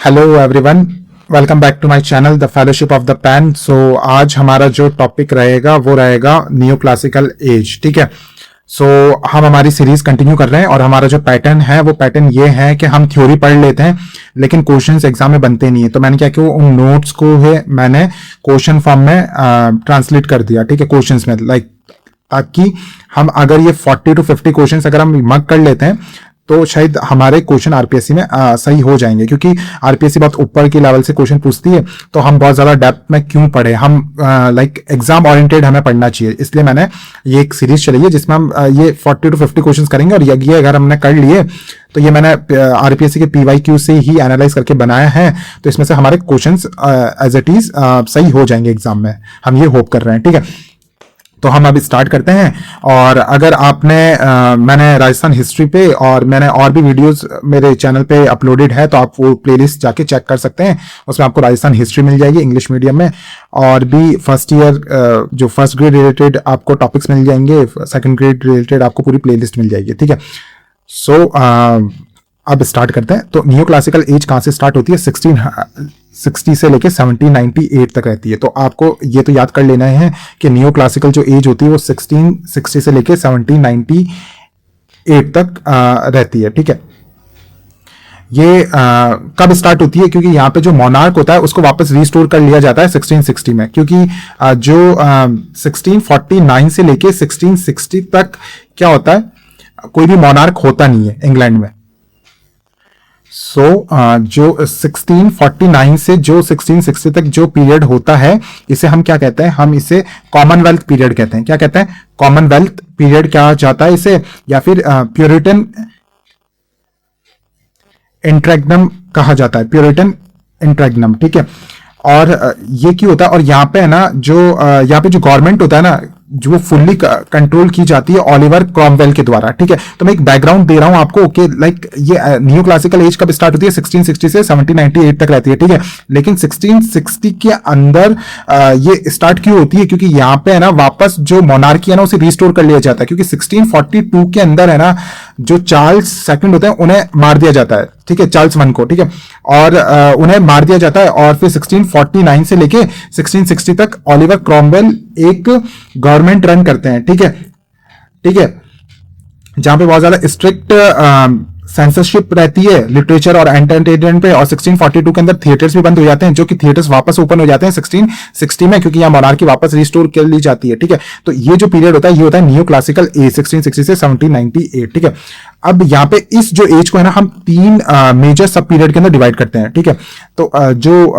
Hello everyone, welcome back to my channel the fellowship of the pen. So आज हमारा जो topic रहेगा वो रहेगा न्यू क्लासिकल एज। ठीक है। सो हम हमारी सीरीज कंटिन्यू कर रहे हैं और हमारा जो पैटर्न है वो पैटर्न ये है कि हम थ्योरी पढ़ लेते हैं लेकिन क्वेश्चंस एग्जाम में बनते नहीं है। तो मैंने क्या किया, उन नोट्स को है मैंने क्वेश्चन फॉर्म में ट्रांसलेट कर दिया। ठीक है, क्वेश्चंस में ताकि हम अगर ये 40 to 50 क्वेश्चंस अगर हम मग कर लेते हैं तो शायद हमारे क्वेश्चन आरपीएससी में सही हो जाएंगे, क्योंकि आरपीएससी बहुत ऊपर की लेवल से क्वेश्चन पूछती है तो हम बहुत ज्यादा डेप्थ में क्यों पढ़े, हम एग्जाम ओरिएंटेड हमें पढ़ना चाहिए। इसलिए मैंने ये एक सीरीज चलाई है जिसमें हम ये 40 to 50 क्वेश्चन करेंगे और ये अगर हमने कर लिए तो ये मैंने आरपीएससी के पीवाईक्यू से ही एनालाइज करके बनाया है। तो इसमें से हमारे क्वेश्चन एज इट इज सही हो जाएंगे एग्जाम में, हम ये होप कर रहे हैं। ठीक है, तो हम अब स्टार्ट करते हैं। और अगर आपने मैंने राजस्थान हिस्ट्री पे और मैंने और भी वीडियोस मेरे चैनल पे अपलोडेड है तो आप वो प्लेलिस्ट जाके चेक कर सकते हैं। उसमें आपको राजस्थान हिस्ट्री मिल जाएगी इंग्लिश मीडियम में, और भी फर्स्ट ईयर जो फर्स्ट ग्रेड रिलेटेड आपको टॉपिक्स मिल जाएंगे, सेकंड ग्रेड रिलेटेड आपको पूरी प्लेलिस्ट मिल जाएगी। ठीक है, सो अब स्टार्ट करते हैं। तो न्यू क्लासिकल एज कहाँ से स्टार्ट होती है? 1660 से लेके 1798 तक रहती है। तो आपको ये तो याद कर लेना है कि न्यू क्लासिकल जो एज होती है वो 1660 से लेके 1798 तक रहती है। ठीक है, ये कब स्टार्ट होती है? क्योंकि यहाँ पे जो मोनार्क होता है उसको वापस रिस्टोर कर लिया जाता है 1660 में, क्योंकि जो 1649 से लेके 1660 तक क्या होता है, कोई भी मोनार्क होता नहीं है इंग्लैंड में। सो जो 1649 से जो 1660 तक जो पीरियड होता है इसे हम क्या कहते हैं? हम इसे कॉमनवेल्थ पीरियड कहते हैं। क्या कहते हैं? कॉमनवेल्थ पीरियड क्या जाता है इसे, या फिर प्यूरिटन इंट्रैग्नम कहा जाता है, प्यूरिटन इंट्रैग्नम। ठीक है, और ये क्यों होता है? और यहाँ पे है ना जो यहाँ पे जो गवर्नमेंट होता है ना, जो फुल्ली कंट्रोल की जाती है ओलिवर क्रॉमवेल के द्वारा। ठीक है, तो मैं एक बैकग्राउंड दे रहा हूं आपको कि ये न्यू क्लासिकल एज कब स्टार्ट होती है? 1660 से 1798 तक रहती है। ठीक है, लेकिन 1660 के अंदर ये स्टार्ट क्यों होती है? क्योंकि यहाँ पे है ना वापस जो मोनार्की है ना उसे रिस्टोर कर लिया जाता है, क्योंकि 1642 के अंदर है ना जो चार्ल्स सेकंड होते हैं उन्हें मार दिया जाता है। ठीक है, चार्ल्स वन को। ठीक है, और उन्हें मार दिया जाता है, और फिर 1649 से लेके 1660 तक ओलिवर क्रॉमवेल एक गवर्नमेंट रन करते हैं। ठीक है, ठीक है, जहां पे बहुत ज्यादा स्ट्रिक्ट सेंसरशिप रहती है लिटरेचर और एंटरटेनमेंट पे। और 1642 के अंदर थिएटर्स भी बंद हो जाते हैं, जो कि थिएटर्स वापस ओपन हो जाते हैं 1660 में, क्योंकि यहाँ मोनार्की वापस रिस्टोर कर ली जाती है। ठीक है, तो ये जो पीरियड होता है ये होता है न्यू क्लासिकल एज 1660 से 1798। ठीक है, अब यहाँ पे इस जो एज को है ना हम तीन मेजर सब पीरियड के अंदर डिवाइड करते हैं। ठीक है, तो जो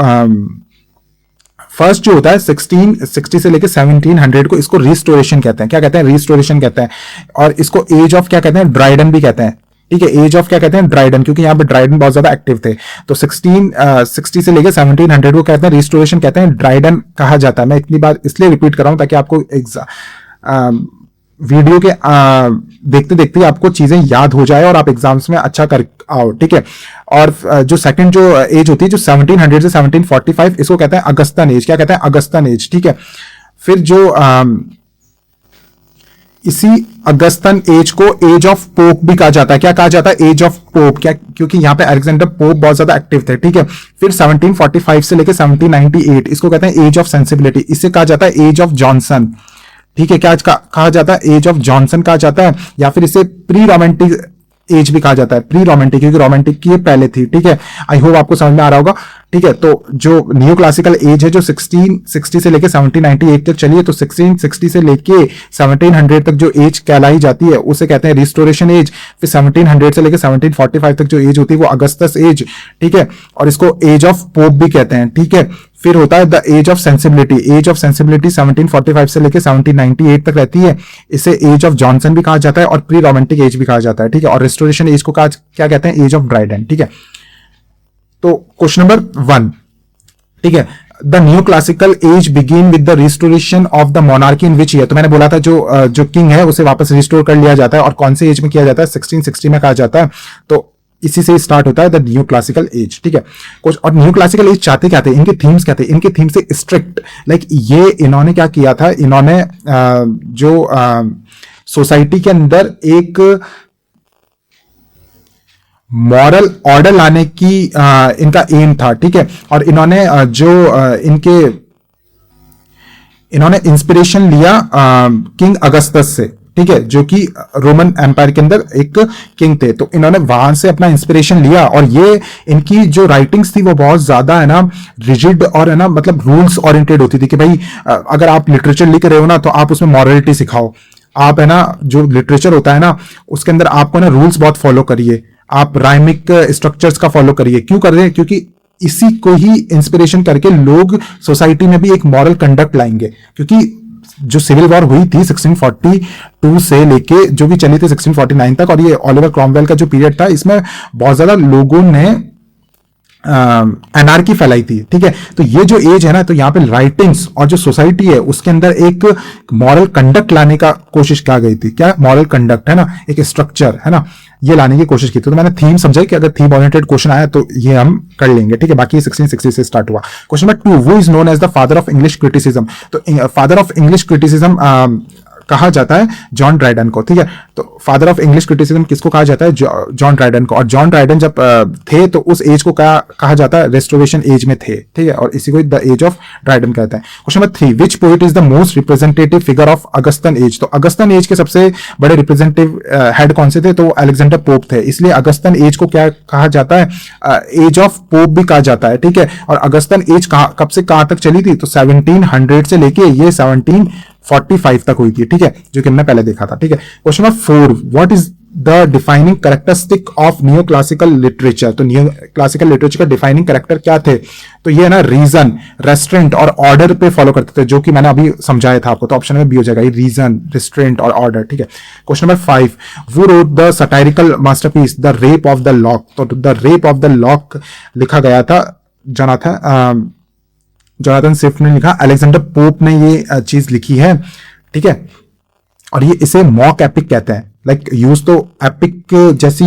फर्स्ट जो होता है 1660 से लेके 1700 को, इसको रिस्टोरेशन कहते हैं। क्या कहते हैं? रिस्टोरेशन कहते हैं। और इसको एज ऑफ क्या कहते हैं? ड्राइडन भी कहते हैं। ठीक है, एज ऑफ क्या कहते हैं? ड्राइडन, क्योंकि यहाँ पे ड्राइडन बहुत ज्यादा एक्टिव थे। तो 1660 से लेके 1700 को कहते हैं रिस्टोरेशन कहते हैं, ड्राइडन कहा जाता है। मैं इतनी बार इसलिए रिपीट कर रहा हूं ताकि आपको वीडियो के देखते देखते आपको चीजें याद हो जाए और आप एग्जाम्स में अच्छा कर आओ। ठीक है, और जो सेकंड जो एज होती है जो 1700 से 1745, इसको कहते हैं अगस्तन एज। क्या कहते हैं? Augustan age. ठीक है, फिर जो इसी अगस्तन एज को एज ऑफ पोप भी कहा जाता है। क्या कहा जाता है? Age of Pope. क्या? क्योंकि यहाँ पे अलेक्जेंडर पोप बहुत ज्यादा एक्टिव थे। ठीक है, फिर 1745 से लेके 1798 इसको कहते हैं एज ऑफ सेंसिबिलिटी। इसे कहा जाता है एज ऑफ जॉनसन। ठीक है, क्या कहा जाता है? एज ऑफ जॉनसन कहा जाता है, या फिर इसे प्री रोमांटिक एज भी कहा जाता है। प्री रोमांटिक, क्योंकि रोमांटिक की ये पहले थी। ठीक है, आई होप आपको समझ में आ रहा होगा। ठीक है, तो जो न्यू क्लासिकल एज है जो 1660 से लेके 1798 तक चली है, तो 1660 से लेके 1700 तक जो एज कहलाई जाती है उसे कहते हैं रिस्टोरेशन एज। फिर 1700 से लेके 1745 तक जो एज होती है वो अगस्तस एज। ठीक है, और इसको एज ऑफ पोप भी कहते हैं। ठीक है, फिर होता है the age of sensibility. Age of sensibility 1745 से लेके 1798 तक रहती है। इसे एज ऑफ जॉनसन भी कहा जाता है और प्री रोमांटिक एज भी कहा जाता है। ठीक है, और रिस्टोरेशन एज को क्या कहते हैं? Age of Dryden. ठीक है, तो क्वेश्चन नंबर 1। ठीक है, the new classical age begin with the restoration of the monarchy in which year? तो मैंने बोला था जो किंग है उसे वापस रिस्टोर कर लिया जाता है, और कौन से एज में किया जाता है? 1660 में कहा जाता है। तो इसी से स्टार्ट होता है द न्यू क्लासिकल एज। ठीक है, कुछ और न्यू क्लासिकल एज चाहते क्या थे? इनके थीम्स क्या थे? इनके थीम से स्ट्रिक्ट ये इन्होंने क्या किया था? इन्होंने जो सोसाइटी के अंदर एक मॉरल ऑर्डर लाने की इनका एम था, ठीक है। और इन्होंने इन्होंने इंस्पिरेशन लिया किंग अगस्टस से, ठीक है, जो कि रोमन एम्पायर के अंदर एक किंग थे। तो इन्होंने वहां से अपना इंस्पिरेशन लिया, और ये इनकी जो राइटिंग्स थी वो बहुत ज्यादा है ना रिजिड और है ना मतलब रूल्स ओरिएंटेड होती थी कि भाई अगर आप लिटरेचर लिख रहे हो ना तो आप उसमें मॉरलिटी सिखाओ। आप है ना जो लिटरेचर होता है ना उसके अंदर आपको ना रूल्स बहुत फॉलो करिए, आप राइमिक स्ट्रक्चर्स का फॉलो करिए। क्यों कर रहे हैं? क्योंकि इसी को ही इंस्पिरेशन करके लोग सोसाइटी में भी एक मॉरल कंडक्ट लाएंगे। क्योंकि जो सिविल वॉर हुई थी 1642 से लेके जो भी चली थी 1649 तक, और ये ऑलिवर क्रॉमवेल का जो पीरियड था, इसमें बहुत ज्यादा लोगों ने एनार्की फैलाई थी, ठीक है। तो ये जो एज है ना, तो यहाँ पे राइटिंग्स और जो सोसाइटी है उसके अंदर एक मॉरल कंडक्ट लाने का कोशिश की गई थी। क्या मॉरल कंडक्ट है ना, एक स्ट्रक्चर है ना, ये लाने की कोशिश की थी। तो मैंने थीम समझा कि अगर थीम ओरिएंटेड क्वेश्चन आया तो ये हम कर लेंगे, ठीक है। बाकी 1660 से स्टार्ट हुआ। क्वेश्चन नंबर 2, वो is known as the father of English criticism. तो फादर ऑफ इंग्लिश क्रिटिसिज्म कहा जाता है जॉन ड्राइडन को, ठीक है। तो फादर ऑफ इंग्लिश क्रिटिसिज्म किसको कहा जाता है? जॉन ड्राइडन को। और जॉन ड्राइडन जब थे तो उस एज को कहा जाता है रेस्टोरेशन एज में थे, ठीक है, और इसी को द एज ऑफ ड्राइडन कहते हैं। Question number 3, which poet is the most representative figure of Augustan as. तो अगस्टन एज के सबसे बड़े रिप्रेजेंटेटिव हेड कौन से थे? तो अलेक्जेंडर पोप थे। इसलिए अगस्टन एज को क्या कहा जाता है? एज ऑफ पोप भी कहा जाता है, ठीक है। और अगस्टन एज कब से कहां तक चली थी? तो 1700 से लेके ये 1745 तक हुई थी, ठीक है, जो कि हमने पहले देखा था, ठीक है। Question number 4, what is the defining characteristic of neo classical literature. तो नियो क्लासिकल लिटरेचर का डिफाइनिंग कैरेक्टर क्या थे? तो ये है ना रीजन, रेस्ट्रेंट और ऑर्डर पे फॉलो करते थे, जो कि मैंने अभी समझाया था आपको। तो ऑप्शन में बी हो जाएगा, ये रीजन, रेस्ट्रेंट और ऑर्डर, ठीक है। Question number 5, who wrote the satirical masterpiece the rape of the lock. तो the rape of the lock लिखा गया था जोनाथन स्विफ्ट ने लिखा। अलेक्जेंडर पोप ने ये चीज लिखी है, ठीक है। और ये इसे मॉक एपिक कहते हैं। लाइक यूज तो एपिक जैसी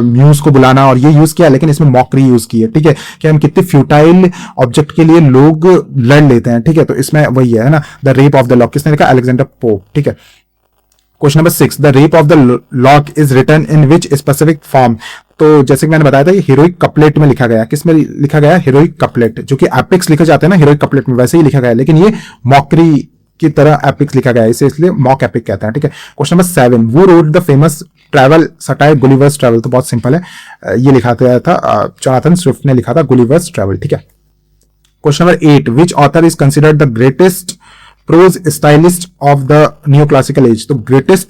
म्यूज को बुलाना और ये यूज किया, लेकिन इसमें मॉकरी यूज की है, ठीक है, कि हम कितने फ्यूटाइल ऑब्जेक्ट के लिए लोग लड़ लेते हैं, ठीक है। तो इसमें वही है ना, the rape of the lock किसने लिखा? अलेक्जेंडर पोप, ठीक है। Question number 6, the rape of the lock is written in which specific form. तो जैसे कि मैंने बताया था, ये हीरोइक कपलेट में लिखा गया। किस में लिखा गया? हीरोइक कपलेट, जो कि एपिक्स लिखे जाते हैं ना हीरोइक कपलेट में, वैसे ही लिखा गया है, लेकिन ये मॉकरी की तरह एपिक्स लिखा गया है, इसे इसलिए मॉक एपिक कहते हैं, ठीक है। क्वेश्चन नंबर 7, वो wrote the famous travel satire Gulliver's travel. तो बहुत सिंपल है, ये लिखा गया था जोनाथन स्विफ्ट ने लिखा था गुलिवर्स ट्रैवल, ठीक है। Question number 8, which author is considered the greatest prose stylist of the neo classical age. तो ग्रेटेस्ट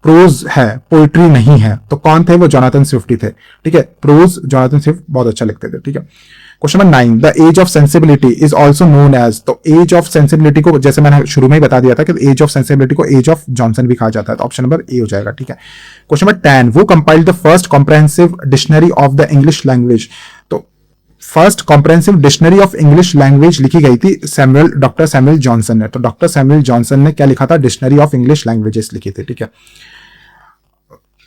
प्रोज है, पोइट्री नहीं है, तो कौन थे? वो जोनाथन स्विफ्ट ही थे, ठीक है। प्रोज जोनाथन स्विफ्ट बहुत अच्छा लिखते थे, ठीक है। Question number 9, the age of sensibility is also known as. तो एज ऑफ सेंसिबिलिटी को जैसे मैंने शुरू में ही बता दिया था कि एज ऑफ सेंसिबिलिटी को एज ऑफ जॉनसन भी कहा जाता है, तो ऑप्शन नंबर ए हो जाएगा, ठीक है। Question number 10, who compiled the first comprehensive dictionary of the English language. तो first comprehensive dictionary of English language लिखी गई थी डॉक्टर सैमुअल जॉनसन ने। तो डॉक्टर सैमुअल जॉनसन ने क्या लिखा था? डिक्शनरी ऑफ इंग्लिश लैंग्वेजेस लिखी थी, ठीक है।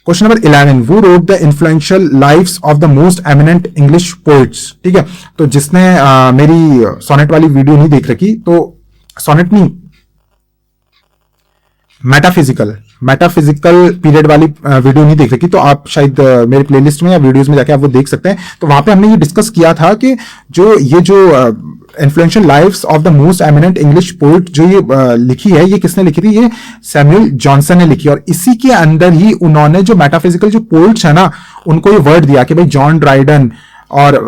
क्वेश्चन नंबर 11, वो wrote the influential lives of the most eminent English poets, ठीक है। तो जिसने मेरी सोनेट वाली वीडियो नहीं देख रखी, तो सोनेट नहीं, मेटाफिजिकल पीरियड वाली वीडियो नहीं देख रखी, तो आप शायद मेरे प्लेलिस्ट में या वीडियोस में जाके आप वो देख सकते हैं। तो वहां पे हमने ये डिस्कस किया था कि जो influential lives of the most eminent English poet जो ये लिखी है, ये किसने लिखी थी? ये सैमुअल जॉनसन ने लिखी। और इसी के अंदर ही उन्होंने जो मेटाफिजिकल जो पोइट्स है ना, उनको ये वर्ड दिया कि भाई जॉन ड्राइडन और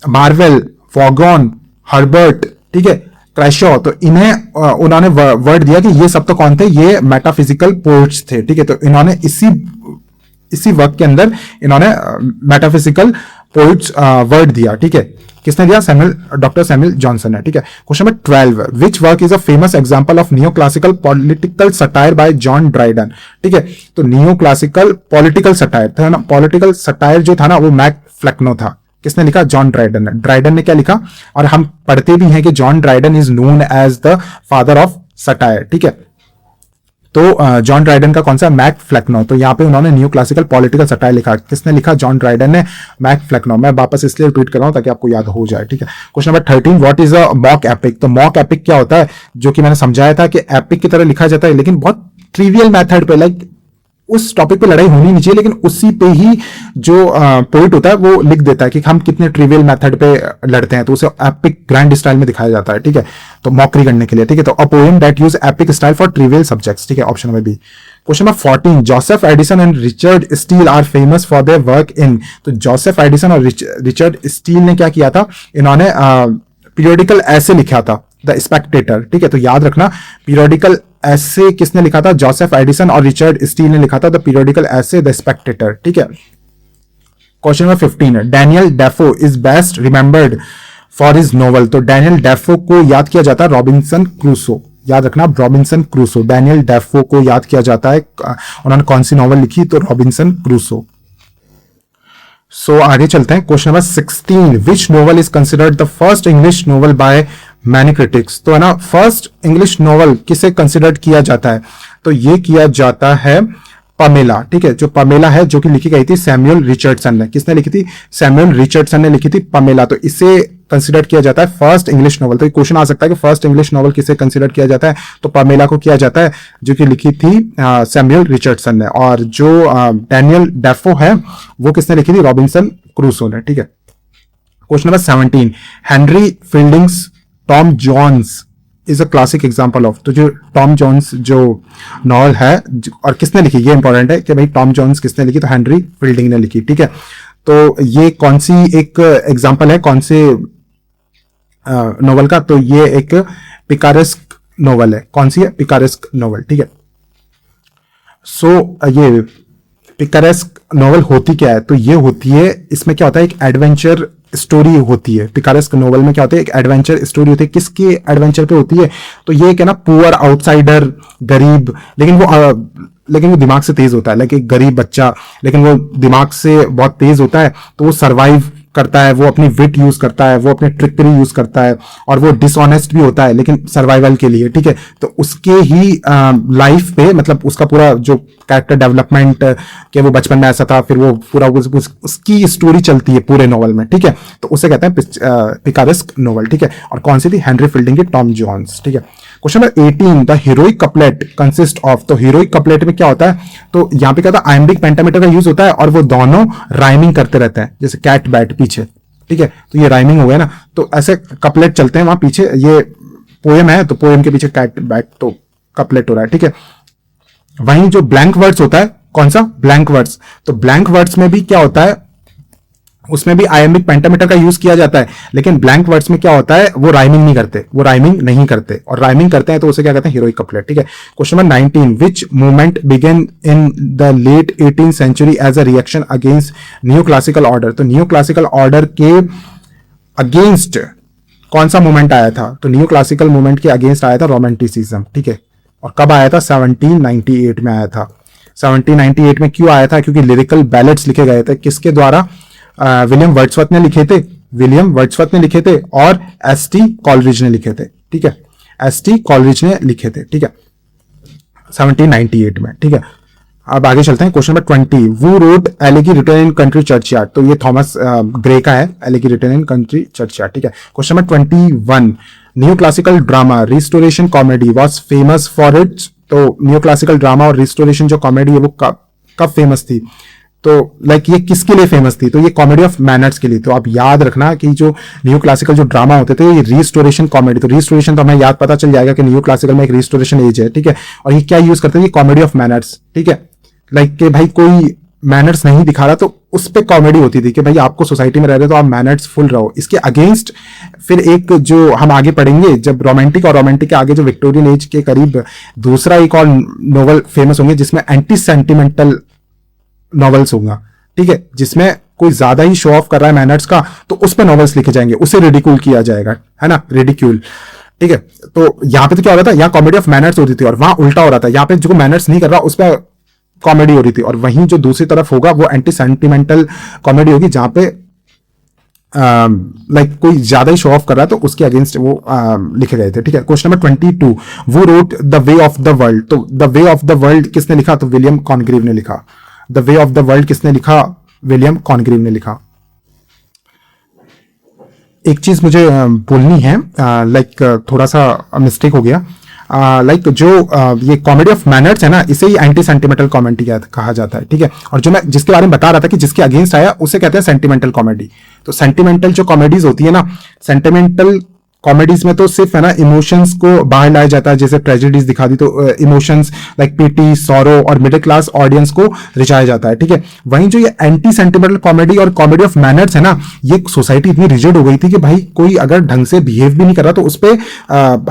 मार्वेल, वॉगन, हर्बर्ट, ठीक है, क्रैशो, तो इन्हें उन्होंने वर्ड दिया कि ये सब तो कौन थे? ये मेटाफिजिकल पोइट्स थे, ठीक है। तो इन्होंने इसी वर्क के अंदर इन्होंने मेटाफिजिकल पोइट्स वर्ड दिया, ठीक है। किसने दिया? डॉक्टर सैमुअल जॉनसन ने, ठीक है। Question number 12, which work is a famous example of neo classical political satire bye John Dryden, ठीक है। तो नियो क्लासिकल पॉलिटिकल सटायर था ना, पॉलिटिकल सटायर जो था ना वो मैक फ्लेक्नो था। किसने लिखा? जॉन ड्राइडन ने। ड्राइडन ने क्या लिखा? और हम पढ़ते भी हैं कि John Dryden is known as the father of satire, ठीक है। तो जॉन ड्राइडन का कौन सा? Mac Flecknoe. तो यहाँ पे उन्होंने न्यू क्लासिकल पॉलिटिकल सटायर लिखा। किसने लिखा? जॉन ड्राइडन ने, मैक फ्लेक्नो। मैं वापस इसलिए रिपीट कर रहा हूं ताकि आपको याद हो जाए, ठीक है। Question number 13, what is a mock epic. तो मॉक एपिक क्या होता है? जो कि मैंने समझाया था कि एपिक की तरह लिखा जाता है लेकिन बहुत ट्रिवियल मेथड पे, लाइक उस टॉपिक पे लड़ाई होनी नहीं चाहिए, लेकिन उसी पे ही जो पोइट होता है वो लिख देता है कि हम कितने ट्रिवियल मेथड पे लड़ते हैं, तो उसे एपिक ग्रैंड स्टाइल में दिखाया जाता है, ठीक है, तो मॉकरी करने के लिए, ठीक है। तो a poem that use epic style for trivial subjects, ठीक है, option number B. Question number 14, Joseph Addison and Richard Steele are famous for their work in. तो जोसेफ एडिसन और रिचर्ड स्टील ने क्या किया था, इन्होंने पीरियोडिकल ऐसे लिखा था, द स्पेक्टेटर, ठीक है। तो याद रखना पीरियोडिकल ऐसे किसने लिखा था, जोसेफ एडिसन और रिचर्ड स्टील ने लिखा था द पीरियोडिकल ऐसे द स्पेक्टेटर, ठीक है। Question number 15, Daniel Dafoe is best remembered for his novel. तो डैनियल डेफो को याद किया जाता है रॉबिन्सन क्रूसो, याद रखना रॉबिन्सन क्रूसो, डैनियल डेफो को याद किया जाता है, उन्होंने कौन सी नॉवल लिखी, तो रॉबिन्सन क्रूसो। सो आगे चलते हैं, question number 16, which novel is considered the first English novel by many critics. तो है ना, फर्स्ट इंग्लिश नोवेल किसे कंसिडर्ड किया जाता है, तो ये किया जाता है पमेला, ठीक है, जो पमेला है जो कि लिखी गई थी सैमुअल रिचर्डसन ने, किसने लिखी थी, सैमुअल रिचर्डसन ने लिखी थी पमेला। तो इसे कंसिडर किया जाता है फर्स्ट इंग्लिश नोवेल। तो क्वेश्चन आ सकता है कि फर्स्ट इंग्लिश नोवेल किसे कंसिडर किया जाता है, तो पमेला को किया जाता है, जो कि लिखी थी सैमुअल रिचर्डसन ने, और जो डैनियल डेफो है वो किसने लिखी थी, रॉबिन्सन क्रूसो ने, ठीक है। Question number 17, Henry Fielding's Tom Jones is a classic example of. तो जो टॉम जोन्स जो नॉवल है, और किसने लिखी, ये इंपॉर्टेंट है कि भाई टॉम जोन्स किसने लिखी, तो हेनरी फील्डिंग ने लिखी, ठीक है। तो ये कौन सी एक एग्जाम्पल है, कौन से नोवेल का, तो ये एक पिकारेस्क नोवेल है, कौन सी है, पिकारेस्क नोवेल, ठीक है। सो ये पिकारेस्क नोवेल होती क्या है, तो ये होती है, इसमें क्या होता है, एक एडवेंचर स्टोरी होती है। पिकारेस्क नोवेल में क्या होता है, एक एडवेंचर स्टोरी होती है, किसके एडवेंचर पे होती है, तो ये क्या ना, पुअर आउटसाइडर, गरीब, लेकिन वो दिमाग से तेज होता है, लाइक एक गरीब बच्चा, लेकिन वो दिमाग से बहुत तेज होता है, तो वो सरवाइव करता है, वो अपनी विट यूज करता है, वो अपने ट्रिकरी यूज करता है, और वो डिसऑनेस्ट भी होता है लेकिन सर्वाइवल के लिए, ठीक है। तो उसके ही लाइफ पे, मतलब उसका पूरा जो कैरेक्टर डेवलपमेंट के, वो बचपन में ऐसा था, फिर वो पूरा उसकी स्टोरी चलती है पूरे नॉवल में, ठीक है। तो उसे कहते हैं पिकारेस्क नॉवल, ठीक है। और कौन सी थी, हेनरी फील्डिंग की टॉम जोन्स, ठीक है। Question number 18, the heroic couplet consist of. तो हीरोइक कपलेट में क्या होता है, तो यहां पे क्या होता है, आयम्बिक पेंटामीटर का यूज होता है, और वो दोनों राइमिंग करते रहते हैं, जैसे कैट बैट पीछे, ठीक है। तो ये राइमिंग हो गया ना, तो ऐसे कपलेट चलते हैं वहां पीछे, ये पोएम है तो पोएम के पीछे कैट बैट, तो कपलेट हो रहा है, ठीक है। वहीं जो ब्लैंक वर्ड्स होता है, कौन सा, ब्लैंक वर्ड्स, तो ब्लैंक वर्ड्स में भी क्या होता है, उसमें भी आयम्बिक पेंटामीटर का यूज किया जाता है, लेकिन ब्लैंक वर्ड्स में क्या होता है, वो राइमिंग नहीं करते, वो राइमिंग नहीं करते, और राइमिंग करते हैं तो उसे क्या कहते हैं, हीरोइक कपलेट, ठीक है। Question number 19, which movement began in the late 18th century as a reaction against new classical order. तो न्यू क्लासिकल ऑर्डर के अगेंस्ट कौन सा मूवमेंट आया था, तो न्यू क्लासिकल मूवमेंट के अगेंस्ट आया था रोमांटिसिज्म, ठीक है। और कब आया था, 1798 में आया था। 1798 में क्यों आया था, क्योंकि लिरिकल बैलेट्स लिखे गए थे, किसके द्वारा, विलियम वर्ड्सवर्थ ने लिखे थे, विलियम वर्ड्सवर्थ ने लिखे थे, और एस.टी. कॉलरिज ने लिखे थे, ठीक है, एस.टी. कॉलरिज ने लिखे थे, ठीक है, 1798 में, ठीक है। अब आगे चलते हैं, question number 20, who wrote elegy written in country churchyard. तो ये थॉमस ग्रे का है, elegy written in country churchyard, ठीक है। Question number 21, new classical drama restoration comedy was famous for its. तो न्यू क्लासिकल ड्रामा और रिस्टोरेशन जो comedy है वो कब फेमस थी, तो लाइक ये किसके लिए फेमस थी, तो ये कॉमेडी ऑफ मैनर्स के लिए। तो आप याद रखना कि जो न्यू क्लासिकल जो ड्रामा होते थे, ये रिस्टोरेशन कॉमेडी, तो रिस्टोरेशन तो हमें याद पता चल जाएगा कि न्यू क्लासिकल में एक रिस्टोरेशन एज है, ठीक है। और ये क्या यूज करते थे, कॉमेडी ऑफ मैनर्स, ठीक है, लाइक कि भाई कोई मैनर्स नहीं दिखा रहा तो उस पर कॉमेडी होती थी कि भाई आपको सोसाइटी में रह रहे तो आप मैनर्स फुल रहो। इसके अगेंस्ट फिर एक जो हम आगे पढ़ेंगे, जब रोमांटिक और रोमांटिक के आगे जो विक्टोरियन एज के करीब दूसरा एक और नोवेल फेमस होंगे, जिसमें एंटी सेंटिमेंटल नॉवेल्स होगा, ठीक है, जिसमें कोई ज्यादा ही शो ऑफ कर रहा है मैनर्स का, तो उस पर नॉवेल्स लिखे जाएंगे, उसे रिडिक्यूल किया जाएगा, है ना, रिडिक्यूल, ठीक है। तो यहाँ पे तो क्या हो रहा था, यहाँ कॉमेडी ऑफ मैनर्स होती थी, और वहां उल्टा हो रहा था, यहाँ पे जो मैनर्स नहीं कर रहा उस पर कॉमेडी हो रही थी, और वहीं जो दूसरी तरफ होगा वो एंटी सेंटिमेंटल कॉमेडी होगी, जहां पे लाइक कोई ज्यादा ही शो ऑफ कर रहा है तो उसके अगेंस्ट वो लिखे गए थे, ठीक है। Question number 22, who wrote the way of the world. तो the way of the world किसने लिखा, तो विलियम कॉनग्रीव ने लिखा। The way of the world किसने लिखा, विलियम कॉनग्रीव ने लिखा। एक चीज मुझे बोलनी है, लाइक थोड़ा सा मिस्टेक हो गया, लाइक जो ये कॉमेडी ऑफ मैनर्स है ना, इसे ही एंटी सेंटिमेंटल कॉमेडी कहा जाता है, ठीक है। और जो मैं जिसके बारे में बता रहा था कि जिसके अगेंस्ट आया उसे कहते हैं सेंटिमेंटल कॉमेडी। तो सेंटिमेंटल जो कॉमेडीज होती है ना, सेंटिमेंटल कॉमेडीज में तो सिर्फ है ना इमोशंस को बाहर लाया जाता है, जैसे ट्रेजेडीज दिखा दी तो इमोशंस लाइक पिटी, सॉरो और मिडिल क्लास ऑडियंस को रिझाया जाता है, ठीक है। वहीं जो ये एंटी सेंटिमेंटल कॉमेडी और कॉमेडी ऑफ मैनर्स है ना, ये सोसाइटी इतनी रिजिड हो गई थी कि भाई कोई अगर ढंग से बिहेव भी नहीं कर रहा तो उस पर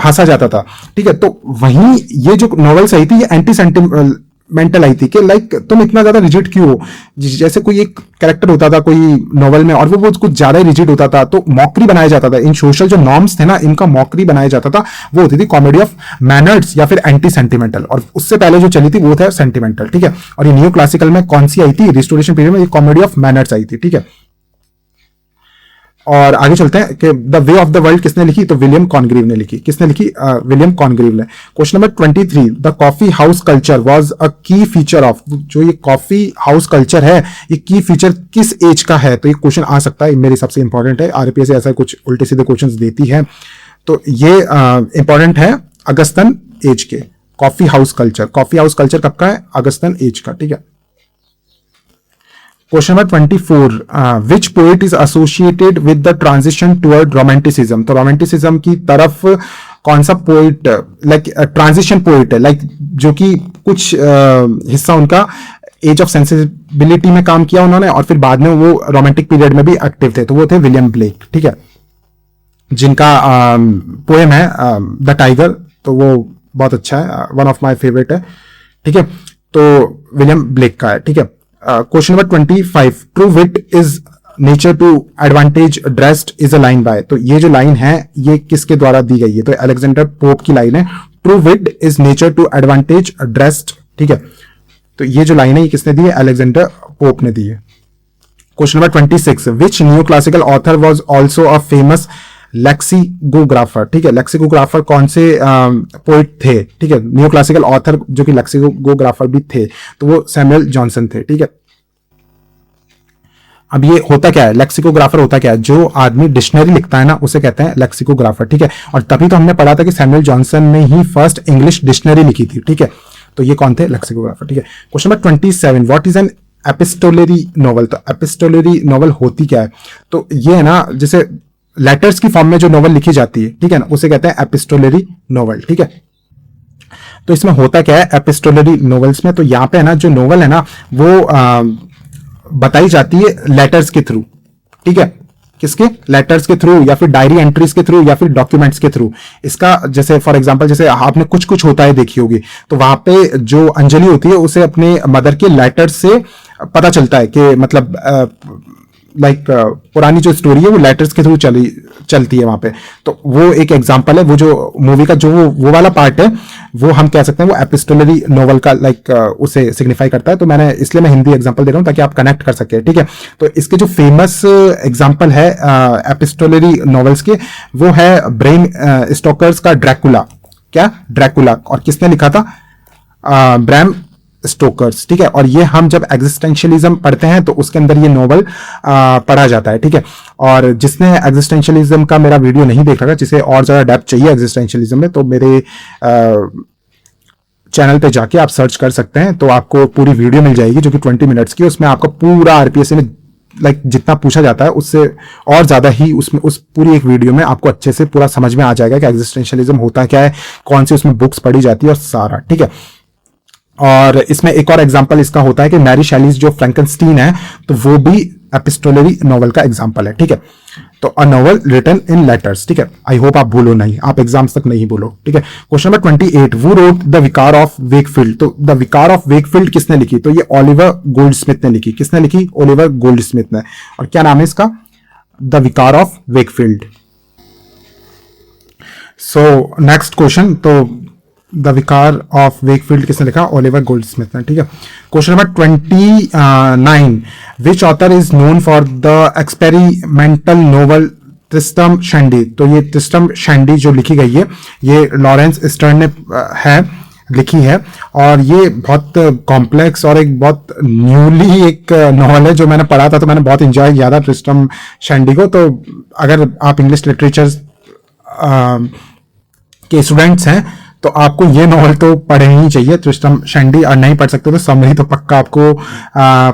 हंसा जाता था, ठीक है। तो वहीं ये जो नॉवेल्स आई थी ये एंटी सेंटिमेंटल आई थी कि लाइक तुम इतना ज्यादा रिजिड क्यों हो। जैसे कोई एक कैरेक्टर होता था कोई नॉवल में और वो कुछ ज्यादा ही रिजिड होता था तो मॉकरी बनाया जाता था, इन सोशल जो नॉर्म्स थे ना इनका मॉकरी बनाया जाता था, वो होती थी कॉमेडी ऑफ मैनर्स या फिर एंटी सेंटिमेंटल। और उससे पहले जो चली थी वो था सेंटिमेंटल, ठीक है। और ये न्यू क्लासिकल में कौन सी आई थी, रिस्टोरेशन पीरियड में ये कॉमेडी ऑफ मैनर्स आई थी, ठीक है। और आगे चलते हैं कि the way of the world किसने लिखी, तो विलियम कॉनग्रीव ने लिखी। किसने लिखी, विलियम कॉनग्रीव ने। Question number 23, the coffee house culture was a की फीचर ऑफ, जो ये कॉफी हाउस कल्चर है ये की फीचर किस एज का है। तो ये क्वेश्चन आ सकता है, मेरे हिसाब से इंपॉर्टेंट है, आरपीएस ऐसा कुछ उल्टे सीधे क्वेश्चन देती है, तो ये इंपॉर्टेंट है अगस्तन एज के। कॉफी हाउस कल्चर कब का है, अगस्तन एज का, ठीक है। Question number 24, which poet is associated with the transition toward romanticism. तो रोमांटिसिज्म की तरफ कौन सा पोएट लाइक ट्रांजिशन पोएट है, लाइक जो कि कुछ हिस्सा उनका एज ऑफ सेंसिबिलिटी में काम किया उन्होंने और फिर बाद में वो रोमांटिक पीरियड में भी एक्टिव थे, तो वो थे विलियम ब्लेक, ठीक है, जिनका पोएम है द टाइगर, तो वो बहुत अच्छा है, वन ऑफ माय फेवरेट है, ठीक है। तो विलियम ब्लेक का है, ठीक है। Question number 25, true wit is nature to advantage dressed is a line by. तो ये जो लाइन है ये किसके द्वारा दी गई है, तो अलेक्जेंडर पोप की लाइन है, true wit is nature to advantage dressed, ठीक है। तो ये जो लाइन है ये किसने दी है, अलेक्जेंडर पोप ने दी है। Question number 26, which new classical author was also a famous lexicographer, ठीक है। लेक्सिकोग्राफर कौन से पोइट थे, ठीक है, न्यू क्लासिकल ऑथर जो कि लेक्सिकोग्राफर भी थे, तो वो सैमुअल जॉनसन थे, ठीक है। अब ये होता क्या है, लेक्सिकोग्राफर होता क्या है, जो आदमी डिक्शनरी लिखता है ना उसे कहते हैं लेक्सिकोग्राफर, ठीक है। और तभी तो हमने पढ़ा था कि सैमुअल जॉनसन ने ही फर्स्ट इंग्लिश डिक्शनरी लिखी थी, ठीक है। तो ये कौन थे, लेक्सिकोग्राफर, ठीक है। Question number 27, what is an epistolary novel. तो एपिस्टोलरी नॉवल होती क्या है, तो ये है ना जैसे लेटर्स की फॉर्म में जो नॉवल लिखी जाती है, ठीक है ना, उसे कहते हैं एपिस्टोलरी नॉवल, ठीक है। तो इसमें होता क्या है एपिस्टोलरी नॉवेल्स में, तो यहाँ पे है ना जो नॉवल है ना वो बताई जाती है लेटर्स के थ्रू, ठीक है, किसके, लेटर्स के थ्रू या फिर डायरी एंट्रीज के थ्रू या फिर डॉक्यूमेंट्स के थ्रू। इसका जैसे फॉर एग्जांपल जैसे आपने कुछ कुछ होता है देखी होगी, तो वहां पे जो अंजलि होती है उसे अपने मदर के लेटर्स से पता चलता है कि मतलब लाइक पुरानी जो स्टोरी है वो लेटर्स के थ्रू चलती है वहां पे। तो वो एक एग्जांपल है, वो जो मूवी का जो वो वाला पार्ट है वो हम कह सकते हैं वो एपिस्टोलरी नॉवल का लाइक उसे सिग्निफाई करता है। तो मैंने इसलिए मैं हिंदी एग्जांपल दे रहा हूं ताकि आप कनेक्ट कर सके, ठीक है। तो इसके जो फेमस एग्जांपल है एपिस्टोलरी नॉवेल्स के, वो है ब्रेम स्टोकर्स का ड्रैकुला, क्या ड्रैकुला, और किसने लिखा था, ब्रैम स्टोकर्स, ठीक है। और ये हम जब एग्जिस्टेंशियलिज्म पढ़ते हैं तो उसके अंदर ये नॉवल पढ़ा जाता है, ठीक है। और जिसने एग्जिस्टेंशियलिज्म का मेरा वीडियो नहीं देख रखा, जिसे और ज्यादा डेप्थ चाहिए एग्जिस्टेंशियलिज्म में, तो मेरे चैनल पे जाके आप सर्च कर सकते हैं, तो आपको पूरी वीडियो मिल जाएगी जो कि 20 मिनट्स की। उसमें आपका पूरा आरपीएस में लाइक जितना पूछा जाता है उससे और ज्यादा ही उसमें उस पूरी एक वीडियो में आपको अच्छे से पूरा समझ में आ जाएगा कि एग्जिस्टेंशियलिज्म होता क्या है, कौन सी उसमें बुक्स पढ़ी जाती है और सारा, ठीक है। और इसमें एक और एग्जांपल इसका होता है कि मैरी शैलीज जो फ्रैंकेनस्टीन है, तो वो भी एपिस्टोलरी नॉवल का एग्जांपल है, ठीक है। तो a novel written in letters, ठीक है। आई होप आप भूलो नहीं, आप एग्जाम्स तक नहीं भूलो, ठीक है। क्वेश्चन नंबर 28, वो wrote the vicar of Wakefield. तो द विकार ऑफ वेकफील्ड किसने लिखी, तो ये ओलिवर गोल्डस्मिथ ने लिखी। किसने लिखी, ओलिवर गोल्डस्मिथ ने। और क्या नाम है इसका, the vicar of Wakefield. So next question, तो द विकार ऑफ वेकफील्ड किसने लिखा, ओलिवर गोल्डस्मिथ ने, ठीक है। Question number 29, which author is known for the experimental novel Tristram Shandy. तो ये ट्रिस्टम शैंडी जो लिखी गई है ये लॉरेंस स्टर्न ने है लिखी है, और ये बहुत कॉम्प्लेक्स और एक बहुत न्यूली एक नॉवल है जो मैंने पढ़ा था, तो मैंने बहुत इंजॉय किया था ट्रिस्टम शैंडी को। तो अगर आप इंग्लिश लिटरेचर के स्टूडेंट्स हैं तो आपको ये नॉवल तो पढ़नी ही चाहिए, ट्रिस्ट्रम शैंडी। और नहीं पढ़ सकते तो समरी तो पक्का आपको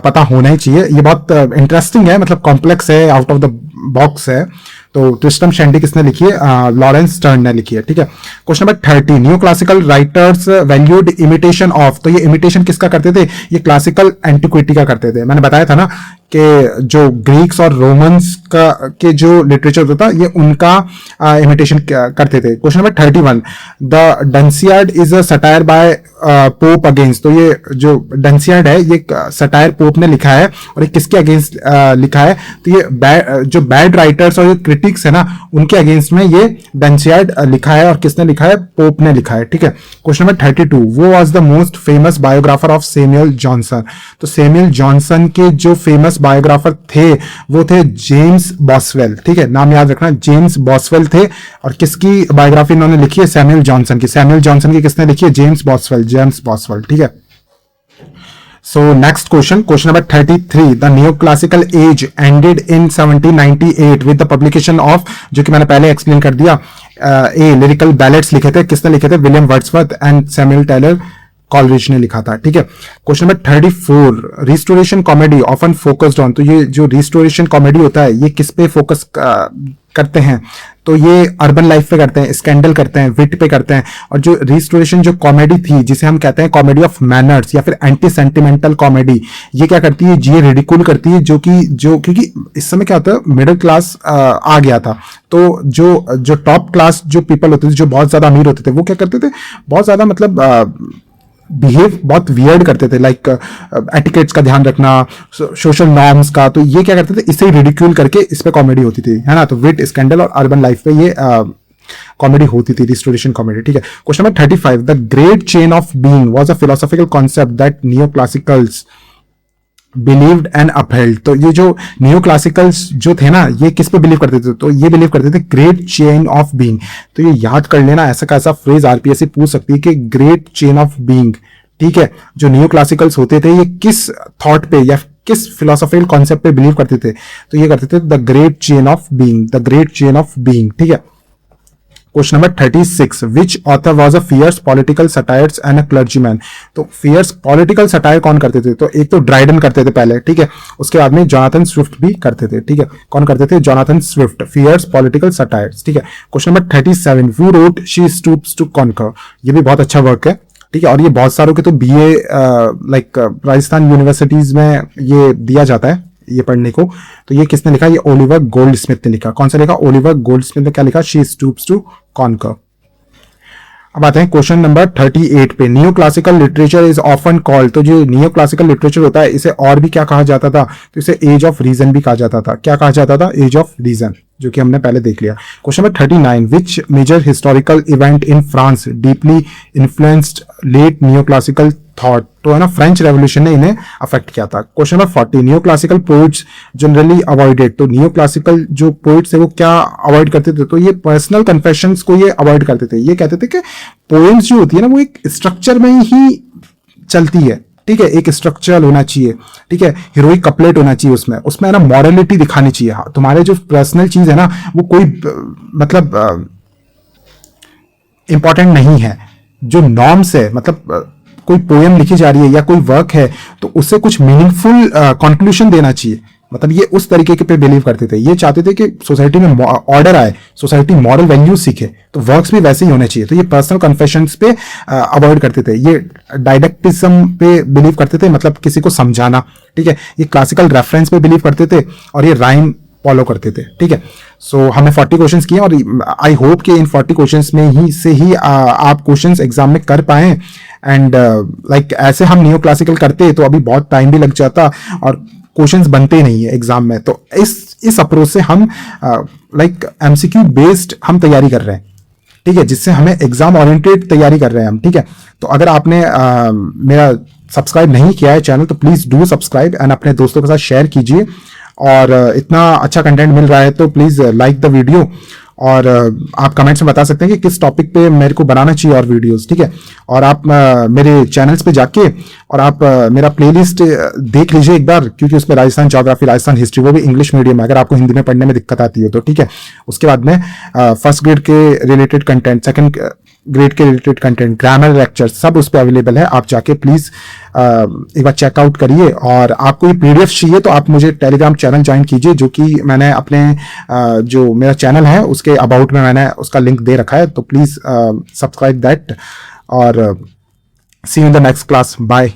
पता होना ही चाहिए। ये बहुत इंटरेस्टिंग है, मतलब कॉम्प्लेक्स है, आउट ऑफ द बॉक्स है। तो ट्रिस्ट्रम शैंडी किसने लिखी है? लॉरेंस स्टर्न ने लिखी है, ठीक है। Question number 30, new classical writers valued imitation of. तो ये इमिटेशन किसका करते थे? ये क्लासिकल एंटिक्विटी का करते थे। मैंने बताया था ना कि जो ग्रीक्स और रोमन्स का के जो लिटरेचर होता था, ये उनका इमिटेशन करते थे। Question number 31, the Dunciad is a satire by Pope against. तो ये जो डंसियार्ड है ये सटायर पोप ने लिखा है, और ये किसके अगेंस्ट लिखा है? तो ये जो बैड राइटर्स और क्रिटिक्स है ना, उनके अगेंस्ट में ये डंसियार्ड लिखा है। और किसने लिखा है? पोप ने लिखा है, ठीक है। क्वेश्चन नंबर 32, वो was the most famous biographer of Samuel Johnson. तो सैमुअल जॉनसन के जो फेमस बायोग्राफर थे वो थे जेम्स बॉसवेल, ठीक है। नाम याद रखना, जेम्स बॉसवेल थे। और किसकी बायोग्राफी इन्होंने लिखी है? सैमुअल जॉनसन की। सैमुअल जॉनसन की किसने लिखी है? जेम्स बॉसवेल, ठीक है। So next question number 33, the neoclassical age ended in 1798 with the publication of, जो कि मैंने पहले एक्सप्लेन कर दिया, लिरिकल बैलेट्स लिखे थे। किसने लिखे थे? William Wordsworth and Samuel Taylor Coleridge ने लिखा था, ठीक है। Question number 34, restoration comedy often focused on. तो ये जो रिस्टोरेशन कॉमेडी होता है, ये किस पे फोकस करते हैं? तो ये अर्बन लाइफ पे करते हैं, स्कैंडल करते हैं, विट पे करते हैं। और जो रिस्टोरेशन जो कॉमेडी थी, जिसे हम कहते हैं कॉमेडी ऑफ मैनर्स या फिर एंटी सेंटिमेंटल कॉमेडी, ये क्या करती है? ये रिडिकुल करती है, जो क्योंकि इस समय क्या होता है, मिडिल क्लास आ गया था। तो जो टॉप क्लास जो पीपल होते थे, जो बहुत ज्यादा अमीर होते थे, वो क्या करते थे? बहुत ज्यादा मतलब बिहेव बहुत वियर्ड करते थे, लाइक एटिकेट्स का ध्यान रखना, सोशल नॉर्म्स का। तो ये क्या करते थे? इसे रिडिक्यूल करके इस पे कॉमेडी होती थी, है ना। तो विट, स्कैंडल और अर्बन लाइफ पे ये कॉमेडी होती थी, रिस्टोरेशन कॉमेडी, ठीक है। Question number 35, the great chain of being was a philosophical concept that neo classicals believed and upheld. तो ये जो नियो क्लासिकल्स जो थे ना, ये किस पे बिलीव करते थे? तो ये बिलीव करते थे ग्रेट चेन ऑफ बीइंग। तो ये याद कर लेना, ऐसा का ऐसा फ्रेज आरपीएससी पूछ सकती है कि ग्रेट चेन ऑफ बीइंग, ठीक है। जो नियो क्लासिकल्स होते थे, ये किस थॉट पे या किस फिलोसॉफिकल कॉन्सेप्ट पे बिलीव करते थे? तो ये करते थे the great chain of being, the great chain of being, ठीक है। Question number 36, which author was a fierce political satires and a clergyman. तो फियर्स पॉलिटिकल सटायर कौन करते थे? तो एक तो ड्राइडन करते थे पहले, ठीक है। उसके बाद में जोनाथन स्विफ्ट भी करते थे, ठीक है। कौन करते थे? Jonathan Swift, fierce political satires, ठीक है। Question number 37, who wrote she stoops to conquer. ये भी बहुत अच्छा वर्क है, ठीक है। और ये बहुत सारों के तो बीए लाइक राजस्थान यूनिवर्सिटीज में ये दिया जाता है, ये पढ़ने को। तो ये किसने लिखा? ये ओलिवर गोल्डस्मिथ ने लिखा। कौन सा लिखा? ओलिवर गोल्डस्मिथ ने क्या लिखा? She stoops to conquer. अब आते हैं क्वेश्चन नंबर 38 पे, neo classical literature is often called. तो जो नियो क्लासिकल लिटरेचर होता है, इसे और भी क्या कहा जाता था? तो इसे एज ऑफ रीजन भी कहा जाता था। क्या कहा जाता था? एज ऑफ रीजन, जो कि हमने पहले देख लिया। Question number 39, which major historical event in France deeply influenced late neo classical thought. तो है ना, फ्रेंच रेवोल्यूशन ने इन्हें अफेक्ट किया था। Question number 40, neo classical poets generally avoided. तो नियो क्लासिकल जो पोइट्स है वो क्या अवॉइड करते थे? तो ये पर्सनल कन्फेशंस को ये अवॉइड करते थे। ये कहते थे कि पोएम्स जो होती है ना, वो एक स्ट्रक्चर में ही चलती है, ठीक है। एक स्ट्रक्चर होना चाहिए, ठीक है। हीरोइक कपलेट होना चाहिए उसमें है ना, मॉरलिटी दिखानी चाहिए। हाँ, तुम्हारे जो पर्सनल चीज है ना, वो कोई मतलब इंपॉर्टेंट नहीं है। जो नॉर्म्स है, मतलब कोई पोएम लिखी जा रही है या कोई वर्क है, तो उससे कुछ मीनिंगफुल कंक्लूजन देना चाहिए। मतलब ये उस तरीके के पे बिलीव करते थे। ये चाहते थे कि सोसाइटी में ऑर्डर आए, सोसाइटी मॉरल वैल्यूज सीखे, तो वर्क्स भी वैसे ही होने चाहिए। तो ये पर्सनल कन्फेशंस पे अवॉइड करते थे। ये डायडेक्टिज्म पे बिलीव करते थे, मतलब किसी को समझाना, ठीक है। ये क्लासिकल रेफरेंस पे बिलीव करते थे, और ये राइम फॉलो करते थे, ठीक है। सो हमने 40 क्वेश्चंस किए, और आई होप कि इन 40 क्वेश्चंस में ही आप क्वेश्चंस एग्जाम में कर पाए। एंड लाइक ऐसे हम नियो क्लासिकल करते तो अभी बहुत टाइम भी लग जाता और क्वेश्चंस बनते नहीं है एग्जाम में। तो इस अप्रोच से हम लाइक एमसीक्यू बेस्ड हम तैयारी कर रहे हैं, ठीक है, जिससे हमें एग्जाम ओरिएंटेड तैयारी कर रहे हैं हम, ठीक है। तो अगर आपने मेरा सब्सक्राइब नहीं किया है चैनल, तो प्लीज डू सब्सक्राइब एंड अपने दोस्तों के साथ शेयर कीजिए। और इतना अच्छा कंटेंट मिल रहा है तो प्लीज लाइक द वीडियो, और आप कमेंट्स में बता सकते हैं कि किस टॉपिक पे मेरे को बनाना चाहिए और वीडियोस, ठीक है। और आप मेरे चैनल्स पे जाके और आप मेरा प्लेलिस्ट देख लीजिए एक बार, क्योंकि उसमें राजस्थान ज्योग्राफी, राजस्थान हिस्ट्री, वो भी इंग्लिश मीडियम है, अगर आपको हिंदी में पढ़ने में दिक्कत आती हो तो, ठीक है। उसके बाद में फर्स्ट ग्रेड के रिलेटेड कंटेंट, सेकंड ग्रेड के रिलेटेड कंटेंट, ग्रामर लेक्चर सब उस पर अवेलेबल है। आप जाके प्लीज एक बार चेकआउट करिए। और आपको ये पीडीएफ चाहिए तो आप मुझे टेलीग्राम चैनल ज्वाइन कीजिए, जो कि मैंने अपने जो मेरा चैनल है उसके अबाउट में मैंने उसका लिंक दे रखा है, तो प्लीज सब्सक्राइब दैट। और see you in the next class, bye.